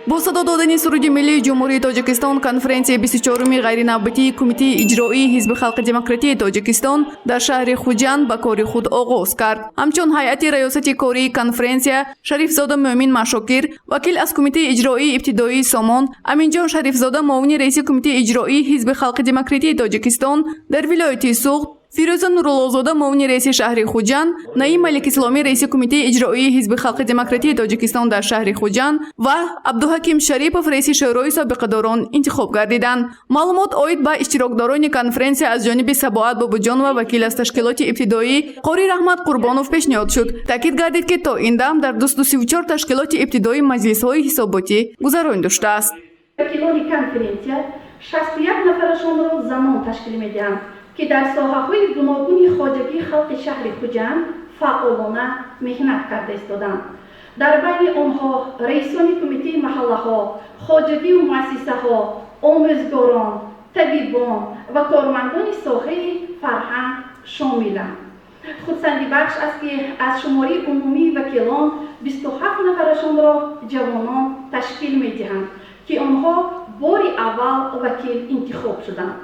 با صدا دادن سرود ملی جمهوری تاجیکستان کنفرانسی 24 غیرنوبتی کمیته اجرایی حزب خلق دموکراتی تاجیکستان در شهر خوجند به کار خود آغاز کرد. همچون هیئت ریاست کاری کنفرانسی شریف زاده مومن مشاکر، وکیل از کمیته اجرایی ابتدایی سامان، امین جان شریف زاده معاون رئیس کمیته اجرایی حزب خلق دموکراتی تاجیکستان در ولایت سوخت، فیروزه نورالله‌زاده معاون رئیس شهر خوجند، نعیم ملک اسلامی رئیس کمیته اجرایی حزب خلق دموکراتی تاجیکستان در شهر خوجند و عبدالحکیم شریپов رئیس شورای سابقه‌داران انتخاب گردیدند. معلومات عاید به اشتراکداران کنفرانسی از جانب سباعت بابوجان و وکیل از تشکیلات ابتدایی قاری رحمت قربانوف پیشنهاد شد. تاکید گردید که تا این دم در 234 تشکیلات ابتدایی مجلس‌های حساباتی گذرانی داشته است. وکیلان کنفرانسی 61 نفرشان را زمان تشکیل می‌دهند که در ساحه‌های گوناگون خواجگی خلق شهر خوجند فعالانه مهنت کرده ایستادند. در بین آنها رئیسان کمیته محله‌ها، خواجگی و مؤسسه‌ها، آموزگاران، طبیبان و کارمندان ساحه فرهنگ شاملند. خودسندی بخش است که از شماره عمومی وکیلان 27 نفرشان را جوانان تشکیل می‌دهند که آنها بار اول وکیل انتخاب شدند.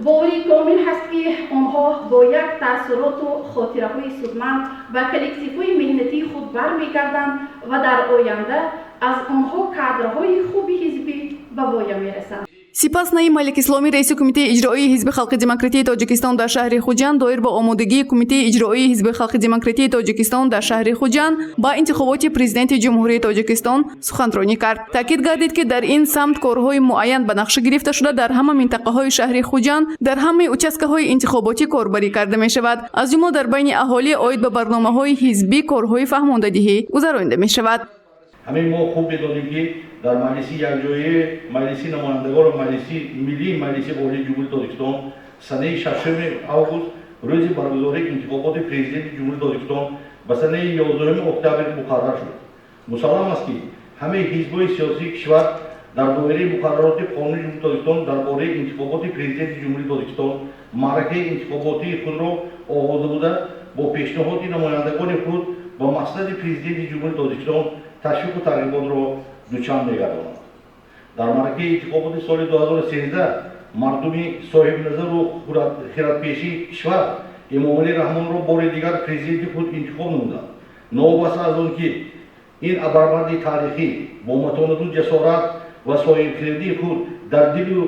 باوری کامل هست که آنها با یک تأثیرات و خاطره‌های سودمند و کلکتیوهای مهنتی خود برمیگردند و در آینده از آنها کادرهای خوبی حزبی به وای میرسند. سپس نعیم ملک اسلامی رئیس کمیته اجرایی حزب خلق دموکراتی تاجیکستان در شهر خوجند دایر به آمادگی کمیته اجرایی حزب خلق دموکراتی تاجیکستان در شهر خوجند با انتخابات پرزیدنت جمهوری تاجیکستان سخنرانی کرد. تاکید گردید که در این سمت کارهای معین به نقشه گرفته شده در همه منطقه های شهر خوجند در همه اوچسکه های انتخاباتی کاربری کرده می شود. از جمله در بین اهالی عاید به برنامه های حزبی کارهای فهماندهی گذرانده می شود. همه ما خوب بدانیم که در مجلس یکجایی مجلس نمایندگان و مجلس ملی مجلس عالی جمهوری تاجیکستان سنه 6 آگوست روز برگزاری انتخابات پرزیدنت جمهوری تاجیکستان به سنه 11 اکتبر مقرر شد. مسلم است که همه حزب‌های سیاسی کشور در دایره مقررات قانون جمهوری تاجیکستان درباره انتخابات پرزیدنت جمهوری تاجیکستان معرکه انتخاباتی خود را آغاز بوده با پیشنهاد نمایندگان خود با مقصد پرزیدنت جمهوری تاجیکستان تشویق و ترغیبات را دوچند می‌گرداند. در معرکه انتخابات سال 2013 مردم صاحب نظر و خردپیشه کشور امامعلی رحمان را بار دیگر پرزیدنت خود انتخاب نمودند. نوبسته از آن که این ابربرد تاریخی با متانت و جسارت و صاحب‌خردی خود در دل و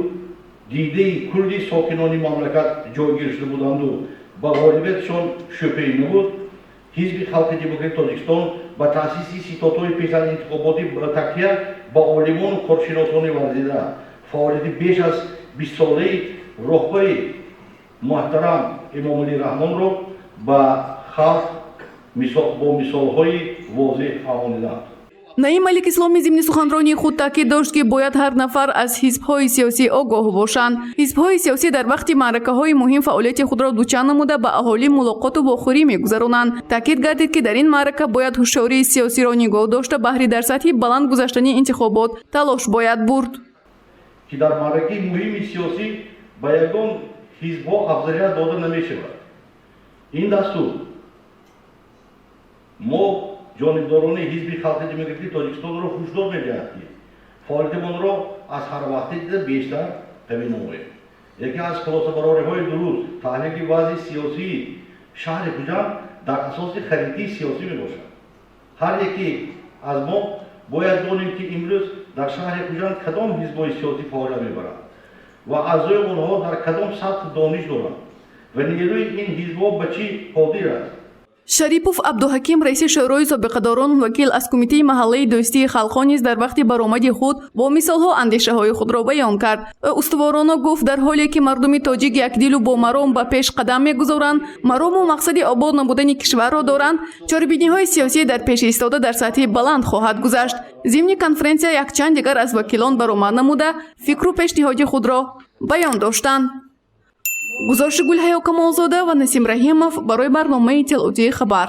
دیده کل ساکنان مملکت جایگیر شده بودند و به غالبیتشان شبهه‌ای نبود، حزب خلق دموکراتی تاجیکستان با تأسیس ستادهای پیش از انتخاباتی با تکیه با عالمان و کارشناسان ورزیده فعالیت بیش از 20 ساله رهبر محترم امامعلی رحمان را به خلق با مثالهای واضح فهماندند. نعیم ملک اسلامی ضمن سخنرانی خود تاکید داشت که باید هر نفر از حزب‌های سیاسی آگاه باشند. حزب‌های سیاسی در وقت معرکه‌های مهم فعالیت خود را دوچند نموده به اهالی ملاقات و باخوری می‌گذرانند. تاکید گردید که در این معرکه باید هوشیاری سیاسی را نگاه داشته بهره در سطح بلند گذشتن انتخابات تلاش باید برد. که در معرکه مهم سیاسی به یگان حزب‌ها افضلیت داده نمی‌شود. این دستور ما جانبداران حزب خلق دموکراتی تاجیکستان را هشدار می‌دهد که فعالیتمان را از هر وقت دیده بیشتر قوی نماییم. یکی از خلاصه‌برآوری‌های درست تحلیل وضع سیاسی شهر خوجند در اساس خریدی سیاسی میباشد. هر یکی از ما باید دانیم که امروز در شهر خوجند کدام حزب‌های سیاسی فعالیت می‌برند و اعضای آنها در کدام سطح دانش دارند و نیروی این حزب‌ها به چی قادر است. شریپов عبدالحکیم رئیس شورای سابقه‌داران وکیل از کمیته محلی دوستی خلقان نیز در وقت برآمد خود با مثال‌ها اندیشه‌های خود را بیان کرد. استوارانه گفت در حالی که مردم تاجیک یکدل و با مرام به پیش قدم می‌گذارند، مرام و مقصد آباد نبودن کشور را دارند، چاره‌بینی‌های سیاسی در پیش ایستاده در سطح بلند خواهد گذشت. ضمن کنفرانسی یک چند دیگر از وکیلان برآمد نموده فکر و پیشنهاد خود را بیان داشتند. گزارش گل‌حیا کمالزاده و نسیم رحیمов برای برنامه تل‌اوتی خبر.